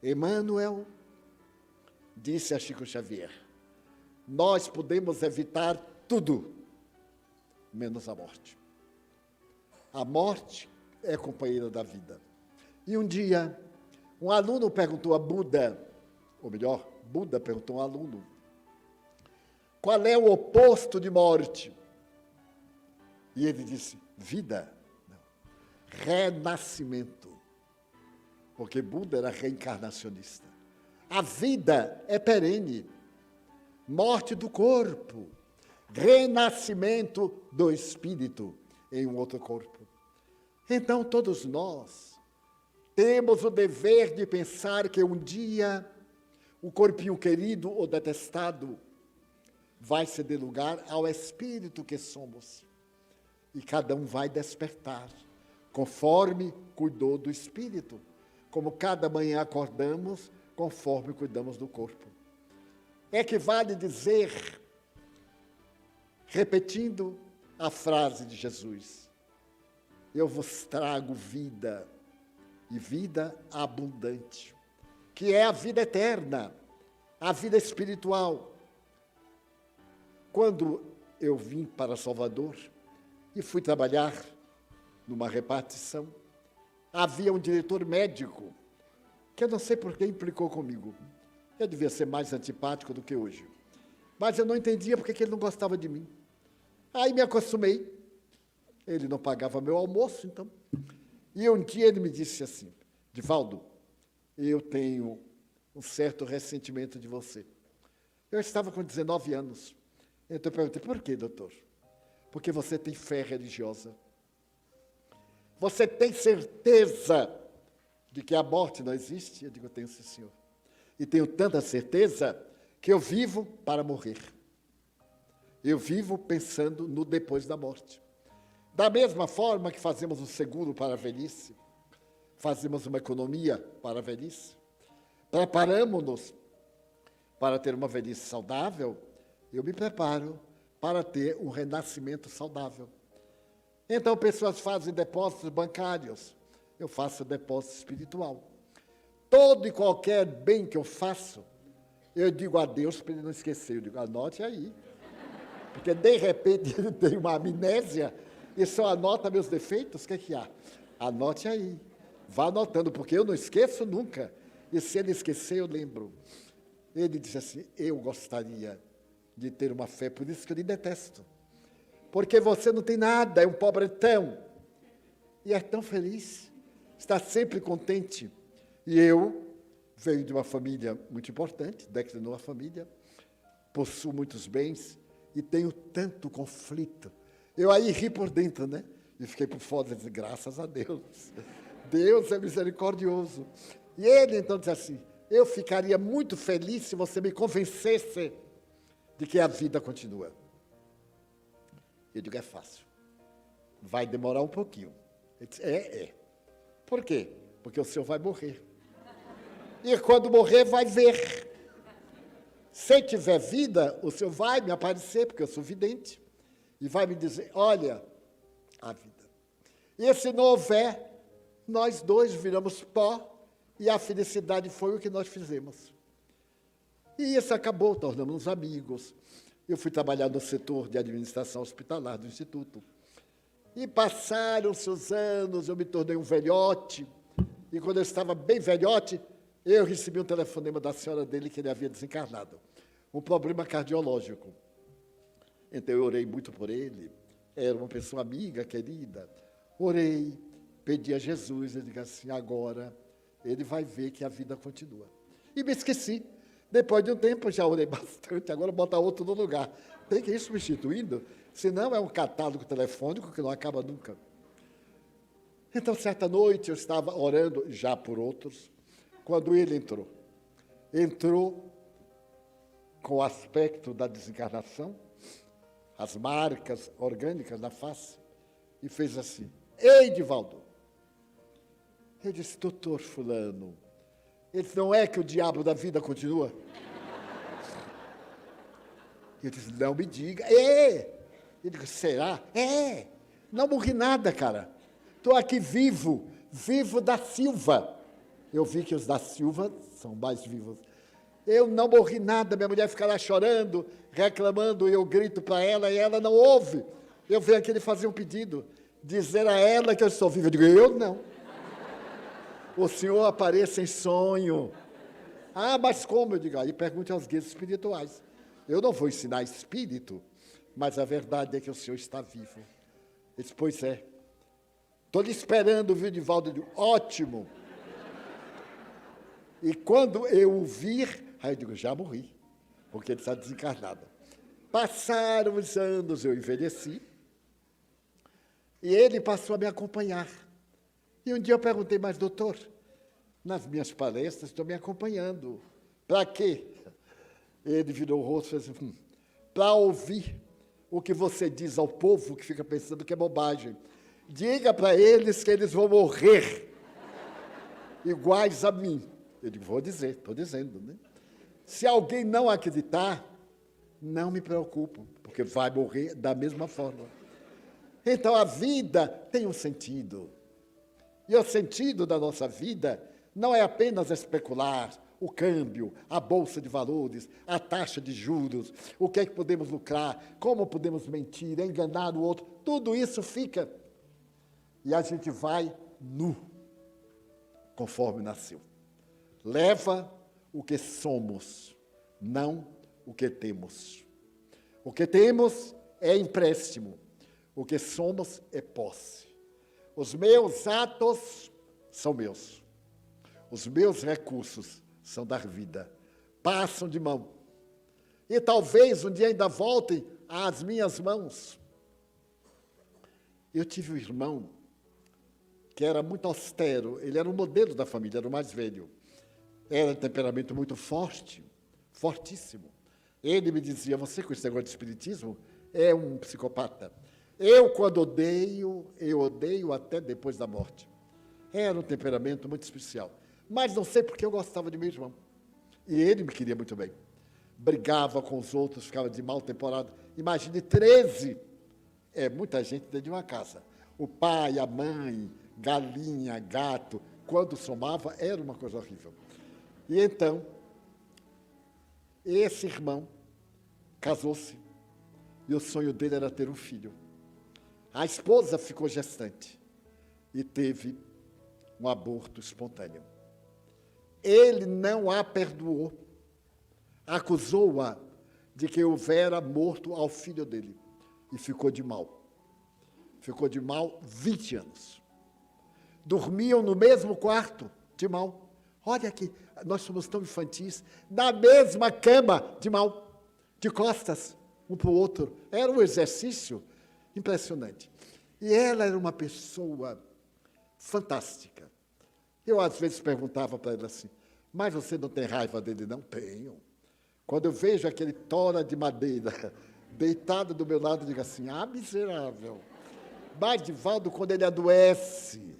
Emmanuel disse a Chico Xavier: nós podemos evitar tudo, menos a morte. A morte é companheira da vida. E um dia, um aluno perguntou a Buda, ou melhor, Buda perguntou a um aluno: qual é o oposto de morte? E ele disse: vida. Não. Renascimento. Porque Buda era reencarnacionista. A vida é perene. Morte do corpo. Renascimento do espírito em um outro corpo. Então, todos nós temos o dever de pensar que um dia o corpinho querido ou detestado vai ceder lugar ao espírito que somos. E cada um vai despertar, conforme cuidou do espírito. Como cada manhã acordamos, conforme cuidamos do corpo. Equivale dizer, repetindo a frase de Jesus: eu vos trago vida, e vida abundante, que é a vida eterna, a vida espiritual. Quando eu vim para Salvador e fui trabalhar numa repartição, havia um diretor médico, que eu não sei por que implicou comigo. Eu devia ser mais antipático do que hoje. Mas eu não entendia porque ele não gostava de mim. Aí me acostumei. Ele não pagava meu almoço, então. E um dia ele me disse assim: Divaldo, eu tenho um certo ressentimento de você. Eu estava com 19 anos. Então eu perguntei: por quê, doutor? Porque você tem fé religiosa. Você tem certeza de que a morte não existe? Eu digo: eu tenho, sim, senhor. E tenho tanta certeza que eu vivo para morrer. Eu vivo pensando no depois da morte. Da mesma forma que fazemos um seguro para a velhice, fazemos uma economia para a velhice, preparamos-nos para ter uma velhice saudável, eu me preparo para ter um renascimento saudável. Então, pessoas fazem depósitos bancários. Eu faço depósito espiritual. Todo e qualquer bem que eu faço, eu digo a Deus para ele não esquecer. Eu digo, anote aí. Porque, de repente, ele tem uma amnésia e só anota meus defeitos. O que há? Anote aí. Vá anotando, porque eu não esqueço nunca. E se ele esquecer, eu lembro. Ele disse assim, eu gostaria de ter uma fé, por isso que eu lhe detesto. Porque você não tem nada, é um pobretão. E é tão feliz, está sempre contente. E eu venho de uma família muito importante, declinou a família, possuo muitos bens e tenho tanto conflito. Eu aí ri por dentro, né? E fiquei por fora, disse, graças a Deus. Deus é misericordioso. E ele então disse assim, eu ficaria muito feliz se você me convencesse de que a vida continua. Eu digo, é fácil. Vai demorar um pouquinho. Ele disse, é. Por quê? Porque o senhor vai morrer. E quando morrer, vai ver. Se tiver vida, o senhor vai me aparecer, porque eu sou vidente, e vai me dizer, olha, a vida. E se não houver, nós dois viramos pó, e a felicidade foi o que nós fizemos. E isso acabou, tornamos-nos amigos. Eu fui trabalhar no setor de administração hospitalar do Instituto. E passaram-se os anos, eu me tornei um velhote. E quando eu estava bem velhote, eu recebi um telefonema da senhora dele que ele havia desencarnado. Um problema cardiológico. Então eu orei muito por ele. Era uma pessoa amiga, querida. Orei, pedi a Jesus, ele disse assim, agora ele vai ver que a vida continua. E me esqueci. Depois de um tempo, já orei bastante, agora bota outro no lugar. Tem que ir substituindo, senão é um catálogo telefônico que não acaba nunca. Então, certa noite, eu estava orando, já por outros, quando ele entrou. Entrou com o aspecto da desencarnação, as marcas orgânicas na face, e fez assim, ei, Divaldo. Eu disse, doutor fulano, ele disse, não é que o diabo da vida continua? Eu disse, não me diga. É. Ele disse, será? É. Não morri nada, cara. Estou aqui vivo da Silva. Eu vi que os da Silva são mais vivos. Eu não morri nada, minha mulher fica lá chorando, reclamando, e eu grito para ela e ela não ouve. Eu venho aqui lhe fazer um pedido, dizer a ela que eu estou vivo. Eu digo, eu não. O senhor apareça em sonho. Ah, mas como? Eu digo, aí pergunte aos guias espirituais. Eu não vou ensinar espírito, mas a verdade é que o senhor está vivo. Ele disse, pois é. Estou lhe esperando, viu, Divaldo? Eu digo, ótimo. E quando eu o vir, aí eu digo, já morri, porque ele está desencarnado. Passaram os anos, eu envelheci, e ele passou a me acompanhar. E um dia eu perguntei, mas doutor, nas minhas palestras estou me acompanhando. Para quê? Ele virou o rosto e fez assim, para ouvir o que você diz ao povo que fica pensando que é bobagem. Diga para eles que eles vão morrer iguais a mim. Eu digo, vou dizer, estou dizendo, né? Se alguém não acreditar, não me preocupo, porque vai morrer da mesma forma. Então a vida tem um sentido. E o sentido da nossa vida não é apenas especular, o câmbio, a bolsa de valores, a taxa de juros, o que é que podemos lucrar, como podemos mentir, enganar o outro, tudo isso fica. E a gente vai nu, conforme nasceu. Leva o que somos, não o que temos. O que temos é empréstimo, o que somos é posse. Os meus atos são meus. Os meus recursos são da vida. Passam de mão. E talvez um dia ainda voltem às minhas mãos. Eu tive um irmão que era muito austero. Ele era um modelo da família, era o mais velho. Era de temperamento muito forte, fortíssimo. Ele me dizia, você com esse negócio de espiritismo é um psicopata. Eu, quando odeio, eu odeio até depois da morte. Era um temperamento muito especial. Mas não sei porque eu gostava de meu irmão. E ele me queria muito bem. Brigava com os outros, ficava de mal temporada. Imagine 13. É muita gente dentro de uma casa. O pai, a mãe, galinha, gato, quando somava, era uma coisa horrível. E então, esse irmão casou-se e o sonho dele era ter um filho. A esposa ficou gestante e teve um aborto espontâneo. Ele não a perdoou, acusou-a de que houvera morto ao filho dele e ficou de mal. Ficou de mal 20 anos. Dormiam no mesmo quarto, de mal. Olha aqui, nós somos tão infantis, na mesma cama, de mal, de costas, um para o outro. Era um exercício impressionante. E ela era uma pessoa fantástica. Eu, às vezes, perguntava para ela assim, mas você não tem raiva dele? Não tenho. Quando eu vejo aquele tora de madeira deitado do meu lado, eu digo assim, miserável. Mas, Divaldo, quando ele adoece,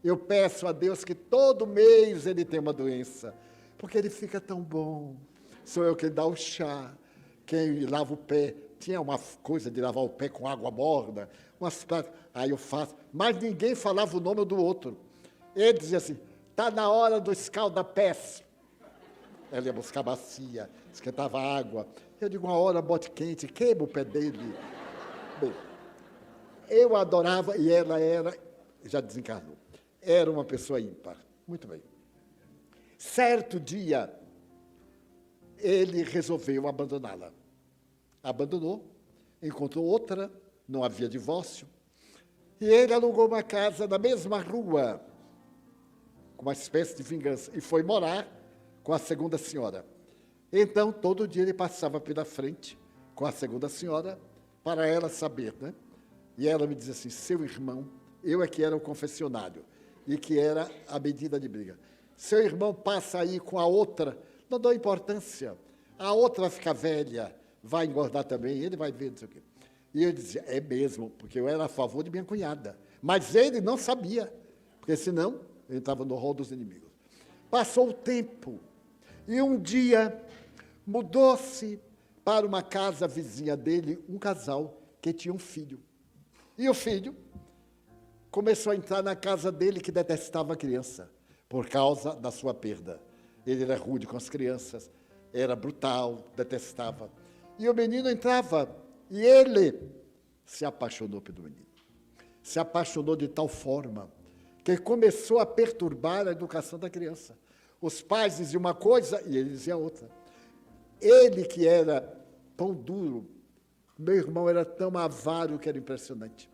eu peço a Deus que todo mês ele tenha uma doença, porque ele fica tão bom. Sou eu quem dá o chá, quem lava o pé. Tinha uma coisa de lavar o pé com água morna, umas práticas. Aí eu faço. Mas ninguém falava o nome do outro. Ele dizia assim, está na hora do escalda-pés. Ela ia buscar bacia, esquentava água. Eu digo, uma hora, bote quente, queima o pé dele. Bem, eu adorava e ela era, já desencarnou, era uma pessoa ímpar. Muito bem. Certo dia, ele resolveu abandoná-la. Abandonou, encontrou outra, não havia divórcio, e ele alugou uma casa na mesma rua, com uma espécie de vingança, e foi morar com a segunda senhora. Então, todo dia ele passava pela frente com a segunda senhora, para ela saber, né? E ela me dizia assim, seu irmão, eu é que era o confessionário, e que era a medida de briga. Seu irmão passa aí com a outra, não dou importância, a outra vai ficar velha, vai engordar também, ele vai ver, não sei o quê. E eu dizia, é mesmo, porque eu era a favor de minha cunhada. Mas ele não sabia, porque senão ele estava no rol dos inimigos. Passou o tempo, e um dia mudou-se para uma casa vizinha dele, um casal que tinha um filho. E o filho começou a entrar na casa dele, que detestava a criança, por causa da sua perda. Ele era rude com as crianças, era brutal, detestava. E o menino entrava, e ele se apaixonou pelo menino. Se apaixonou de tal forma que começou a perturbar a educação da criança. Os pais diziam uma coisa e ele dizia outra. Ele, que era pão duro, meu irmão era tão avaro que era impressionante.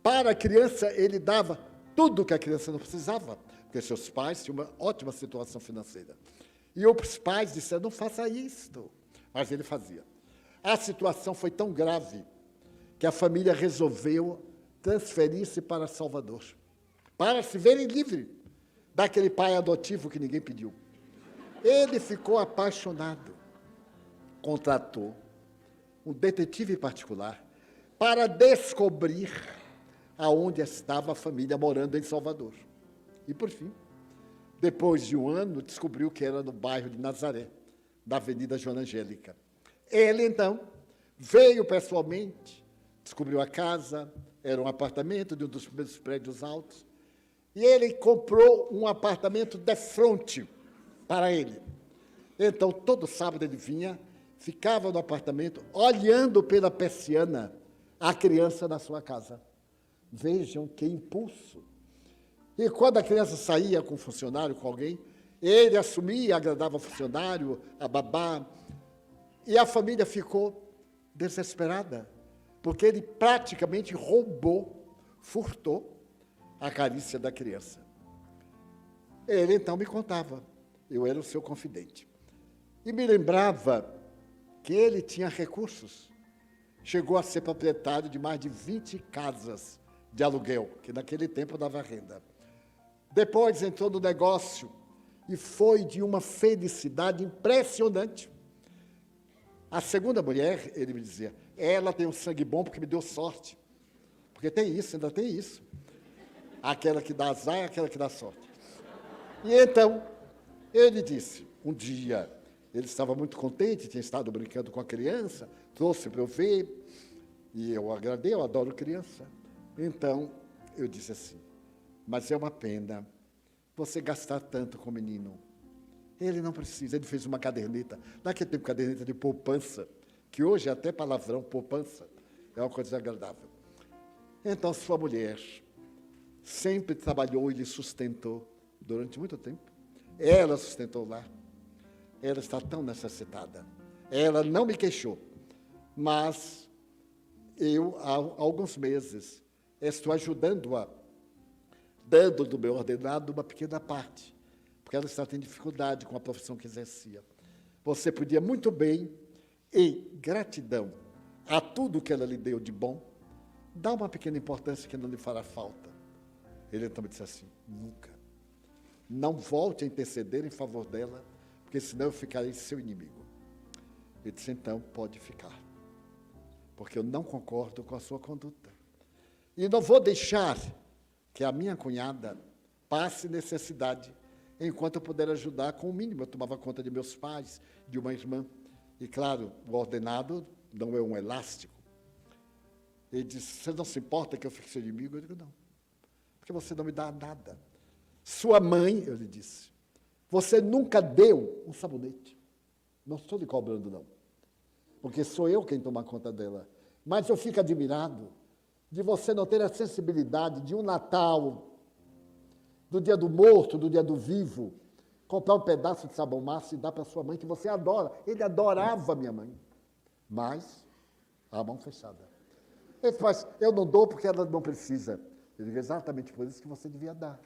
Para a criança, ele dava tudo que a criança não precisava, porque seus pais tinham uma ótima situação financeira. E os pais disseram, não faça isto. Mas ele fazia. A situação foi tão grave que a família resolveu transferir-se para Salvador, para se verem livre daquele pai adotivo que ninguém pediu. Ele ficou apaixonado, contratou um detetive particular para descobrir aonde estava a família morando em Salvador. E, por fim, depois de um ano, descobriu que era no bairro de Nazaré, da Avenida Joana Angélica. Ele, então, veio pessoalmente, descobriu a casa, era um apartamento de um dos primeiros prédios altos, e ele comprou um apartamento de frente para ele. Então, todo sábado ele vinha, ficava no apartamento, olhando pela persiana a criança na sua casa. Vejam que impulso. E quando a criança saía com um funcionário, com alguém, ele assumia, agradava o funcionário, a babá, e a família ficou desesperada, porque ele praticamente roubou, furtou a carícia da criança. Ele então me contava, eu era o seu confidente, e me lembrava que ele tinha recursos, chegou a ser proprietário de mais de 20 casas de aluguel, que naquele tempo dava renda. Depois entrou no negócio e foi de uma felicidade impressionante. A segunda mulher, ele me dizia, ela tem um sangue bom porque me deu sorte. Porque tem isso, ainda tem isso. Aquela que dá azar é aquela que dá sorte. E então, ele disse, um dia, ele estava muito contente, tinha estado brincando com a criança, trouxe para eu ver, e eu agradei, eu adoro criança. Então, eu disse assim, mas é uma pena você gastar tanto com o menino. Ele não precisa, ele fez uma caderneta. Naquele tempo, caderneta de poupança, que hoje é até palavrão, poupança, é uma coisa agradável. Então, sua mulher sempre trabalhou e lhe sustentou durante muito tempo. Ela sustentou lá. Ela está tão necessitada. Ela não me queixou, mas eu, há alguns meses, estou ajudando-a, dando do meu ordenado uma pequena parte, porque ela está tendo dificuldade com a profissão que exercia. Você podia muito bem, em gratidão a tudo que ela lhe deu de bom, dar uma pequena importância que não lhe fará falta. Ele então me disse assim, nunca. Não volte a interceder em favor dela, porque senão eu ficarei seu inimigo. Ele disse, então, pode ficar, porque eu não concordo com a sua conduta. E não vou deixar que a minha cunhada passe necessidade, enquanto eu puder ajudar com o mínimo. Eu tomava conta de meus pais, de uma irmã. E, claro, o ordenado não é um elástico. Ele disse, você não se importa que eu fique seu inimigo? Eu digo, não, porque você não me dá nada. Sua mãe, eu lhe disse, você nunca deu um sabonete. Não estou lhe cobrando, não, porque sou eu quem toma conta dela. Mas eu fico admirado de você não ter a sensibilidade de um Natal, do dia do morto, do dia do vivo, comprar um pedaço de sabão massa e dar para sua mãe, que você adora. Ele adorava minha mãe, mas a mão fechada. Ele disse, mas eu não dou porque ela não precisa. Eu digo, exatamente por isso que você devia dar.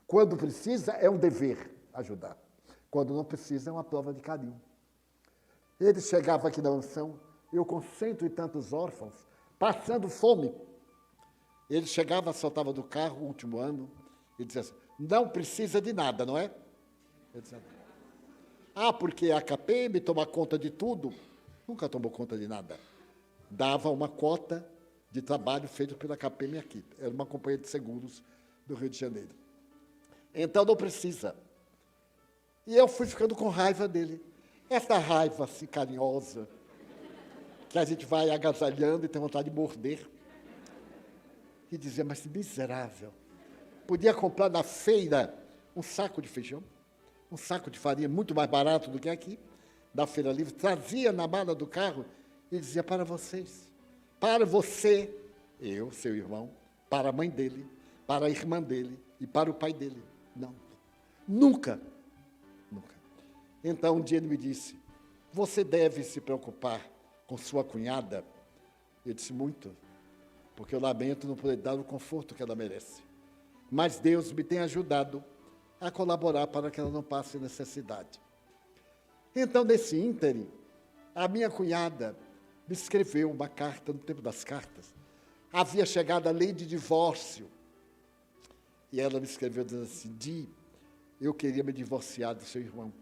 Quando precisa, é um dever ajudar. Quando não precisa, é uma prova de carinho. Ele chegava aqui na mansão, eu com 100 e tantos órfãos, passando fome. Ele chegava, saltava do carro, o último ano, e dizia assim, não precisa de nada, não é? Eu dizia, porque a KPM toma conta de tudo. Nunca tomou conta de nada. Dava uma cota de trabalho feito pela KPM aqui. Era uma companhia de seguros do Rio de Janeiro. Então, não precisa. E eu fui ficando com raiva dele. Essa raiva assim, carinhosa, que a gente vai agasalhando e tem vontade de morder. E dizia, mas miserável, podia comprar na feira um saco de feijão, um saco de farinha muito mais barato do que aqui, da Feira Livre, trazia na mala do carro e dizia, para vocês, para você, eu, seu irmão, para a mãe dele, para a irmã dele e para o pai dele. Não, nunca. Então, um dia ele me disse, você deve se preocupar com sua cunhada. Eu disse, muito, porque eu lamento não poder dar o conforto que ela merece. Mas Deus me tem ajudado a colaborar para que ela não passe necessidade. Então, nesse ínterim, a minha cunhada me escreveu uma carta, no tempo das cartas. Havia chegado a lei de divórcio. E ela me escreveu dizendo assim, Di, eu queria me divorciar do seu irmão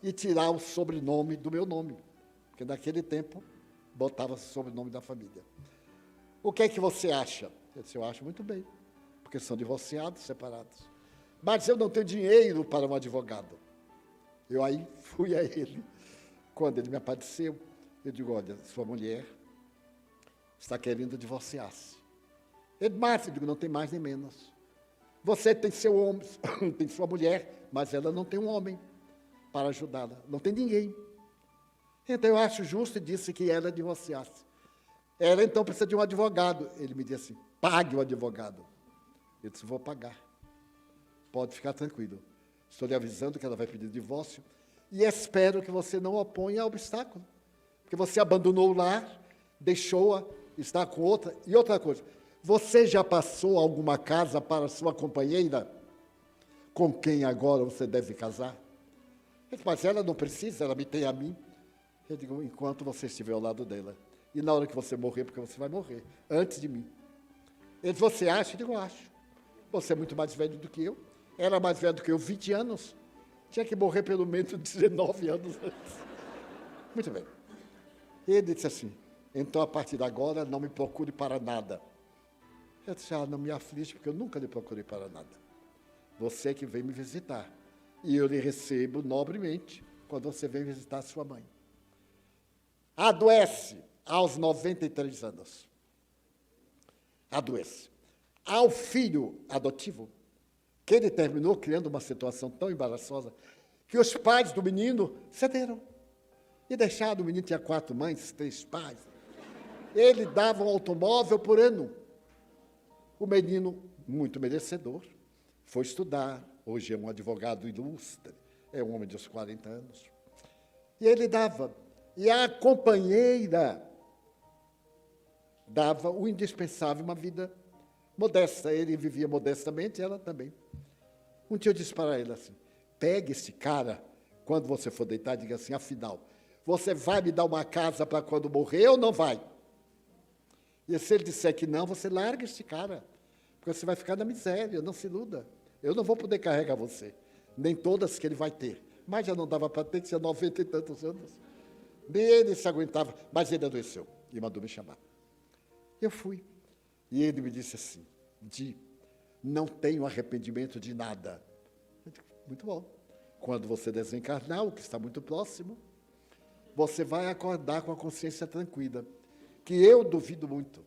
e tirar o sobrenome do meu nome, porque naquele tempo botava-se o sobrenome da família. O que é que você acha? Eu disse, eu acho muito bem, porque são divorciados, separados. Mas eu não tenho dinheiro para um advogado. Eu aí fui a ele. Quando ele me apareceu, eu digo, olha, sua mulher está querendo divorciar-se. Ele, mas, eu digo, não tem mais nem menos. Você tem seu homem, tem sua mulher, mas ela não tem um homem para ajudá-la. Não tem ninguém. Então, eu acho justo e disse que ela divorciasse. Ela, então, precisa de um advogado. Ele me disse assim, pague o advogado. Eu disse, vou pagar. Pode ficar tranquilo. Estou lhe avisando que ela vai pedir divórcio e espero que você não oponha obstáculo. Porque você abandonou o lar, deixou-a, está com outra. E outra coisa, você já passou alguma casa para sua companheira com quem agora você deve casar? Mas ela não precisa, ela me tem a mim. Eu digo, enquanto você estiver ao lado dela. E na hora que você morrer, porque você vai morrer, antes de mim. Ele disse, você acha? Eu digo, acho. Você é muito mais velho do que eu. Era mais velho do que eu, 20 anos. Tinha que morrer pelo menos 19 anos antes. Muito bem. Ele disse assim, então a partir de agora não me procure para nada. Eu disse, não me aflige, porque eu nunca lhe procurei para nada. Você que vem me visitar. E eu lhe recebo nobremente quando você vem visitar sua mãe. Adoece aos 93 anos. Adoece. ao filho adotivo, que ele terminou criando uma situação tão embaraçosa que os pais do menino cederam. E deixaram, o menino tinha 4 mães, 3 pais. Ele dava um automóvel por ano. O menino, muito merecedor, foi estudar. Hoje é um advogado ilustre, é um homem de uns 40 anos. E ele dava. E a companheira dava o indispensável, uma vida modesta. Ele vivia modestamente, ela também. Um dia eu disse para ele assim, pegue esse cara, quando você for deitar, diga assim, afinal, você vai me dar uma casa para quando morrer ou não vai? E se ele disser que não, você larga esse cara, porque você vai ficar na miséria, não se iluda. Eu não vou poder carregar você, nem todas que ele vai ter. Mas já não dava para ter, tinha 90 e tantos anos. Nem ele se aguentava, mas ele adoeceu e mandou me chamar. Eu fui. E ele me disse assim, não tenho arrependimento de nada. Eu digo, muito bom. Quando você desencarnar, o que está muito próximo, você vai acordar com a consciência tranquila, que eu duvido muito,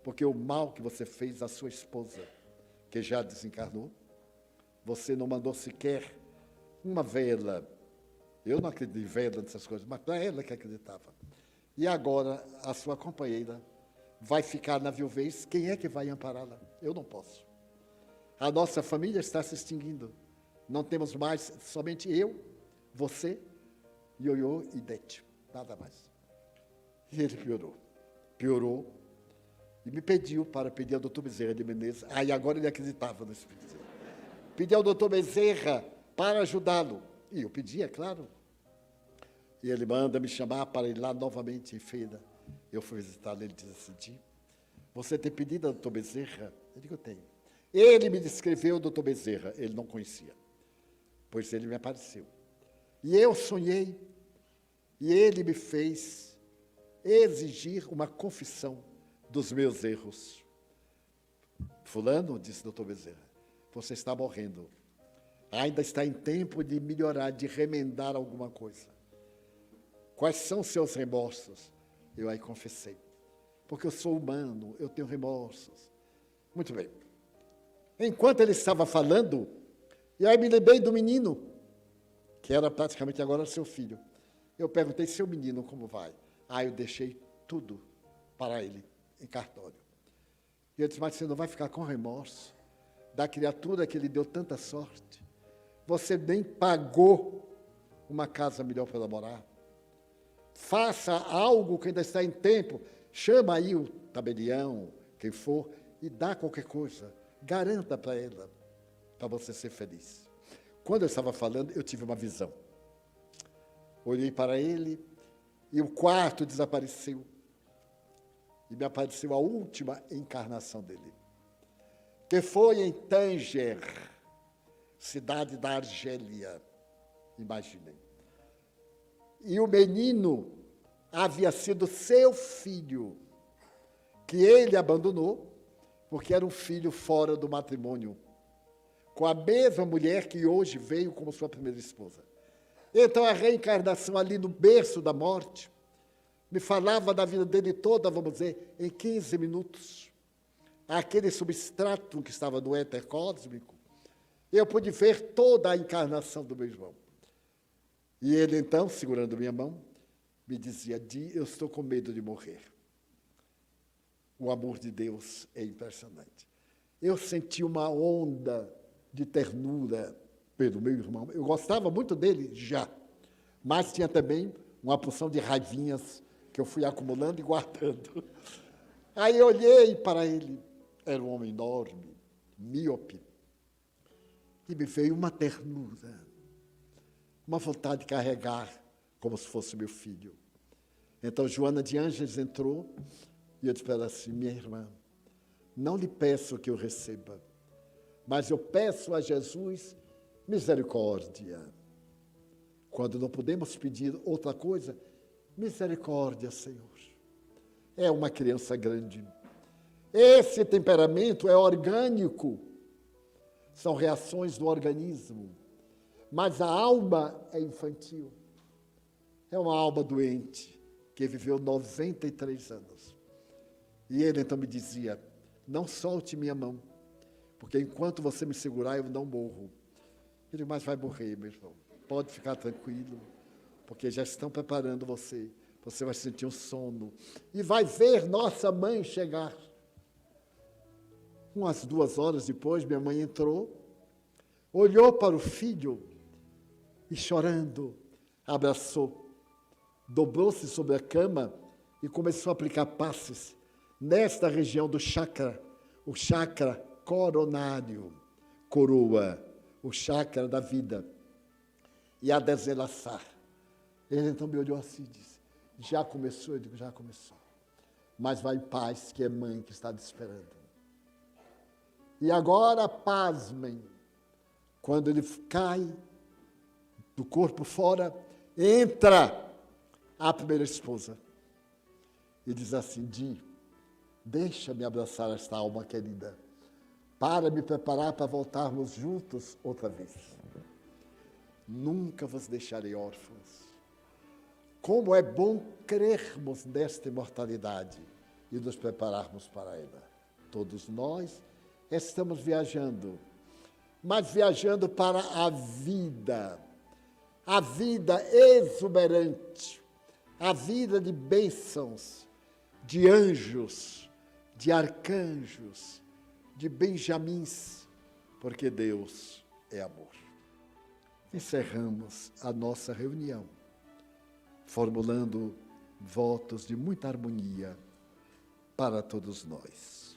porque o mal que você fez à sua esposa, que já desencarnou, você não mandou sequer uma vela. Eu não acredito em vela nessas coisas, mas para ela que acreditava. E agora a sua companheira vai ficar na viuvez, quem é que vai ampará-la? Eu não posso. A nossa família está se extinguindo. Não temos mais, somente eu, você, Ioiô e Dete. Nada mais. E ele piorou, e me pediu para pedir ao doutor Bezerra de Menezes. Aí agora ele acreditava no Espírito Santo. Pedi ao doutor Bezerra para ajudá-lo. E eu pedi, é claro. E ele manda me chamar para ir lá novamente em feira. Eu fui visitá-lo, ele disse assim, você tem pedido ao doutor Bezerra? Eu digo, eu tenho. Ele me descreveu o doutor Bezerra, ele não conhecia, pois ele me apareceu. E eu sonhei, e ele me fez exigir uma confissão dos meus erros. Fulano, disse doutor Bezerra, você está morrendo. Ainda está em tempo de melhorar, de remendar alguma coisa. Quais são os seus remorsos? Eu aí confessei. Porque eu sou humano, eu tenho remorsos. Muito bem. Enquanto ele estava falando, e aí me lembrei do menino, que era praticamente agora seu filho. Eu perguntei, seu menino, como vai? Aí eu deixei tudo para ele, em cartório. E ele disse, mas você não vai ficar com remorso da criatura que lhe deu tanta sorte? Você nem pagou uma casa melhor para ela morar. Faça algo que ainda está em tempo. Chama aí o tabelião, quem for, e dá qualquer coisa. Garanta para ela, para você ser feliz. Quando eu estava falando, eu tive uma visão. Olhei para ele e o quarto desapareceu. E me apareceu a última encarnação dele, que foi em Tanger, cidade da Argélia, imaginem. E o menino havia sido seu filho, que ele abandonou, porque era um filho fora do matrimônio, com a mesma mulher que hoje veio como sua primeira esposa. Então a reencarnação ali no berço da morte, me falava da vida dele toda, vamos dizer, em 15 minutos. Aquele substrato que estava no éter cósmico, eu pude ver toda a encarnação do meu irmão. E ele, então, segurando minha mão, me dizia, eu estou com medo de morrer. O amor de Deus é impressionante. Eu senti uma onda de ternura pelo meu irmão. Eu gostava muito dele, já. Mas tinha também uma porção de raivinhas que eu fui acumulando e guardando. Aí eu olhei para ele. Era um homem enorme, míope. E me veio uma ternura, uma vontade de carregar como se fosse meu filho. Então, Joana de Ângeles entrou e eu disse para ela assim, minha irmã, não lhe peço que eu receba, mas eu peço a Jesus misericórdia. Quando não podemos pedir outra coisa, misericórdia, Senhor. É uma criança grande. Esse temperamento é orgânico. São reações do organismo. Mas a alma é infantil. É uma alma doente, que viveu 93 anos. E ele então me dizia, não solte minha mão, porque enquanto você me segurar, eu não morro. Eu digo, mas vai morrer, meu irmão. Pode ficar tranquilo, porque já estão preparando você. Você vai sentir um sono e vai ver nossa mãe chegar. Umas 2 horas depois, minha mãe entrou, olhou para o filho e, chorando, abraçou, dobrou-se sobre a cama e começou a aplicar passes nesta região do chakra, o chakra coronário, coroa, o chakra da vida, e a desenlaçar. Ele então me olhou assim e disse, já começou? Eu digo, já começou. Mas vai em paz, que é mãe que está te esperando. E agora, pasmem, quando ele cai do corpo fora, entra a primeira esposa e diz assim, Di, deixa-me abraçar esta alma querida, para me preparar para voltarmos juntos outra vez. Nunca vos deixarei órfãos. Como é bom crermos nesta imortalidade e nos prepararmos para ela. Todos nós estamos viajando, mas viajando para a vida exuberante, a vida de bênçãos, de anjos, de arcanjos, de benjamins, porque Deus é amor. Encerramos a nossa reunião, formulando votos de muita harmonia para todos nós.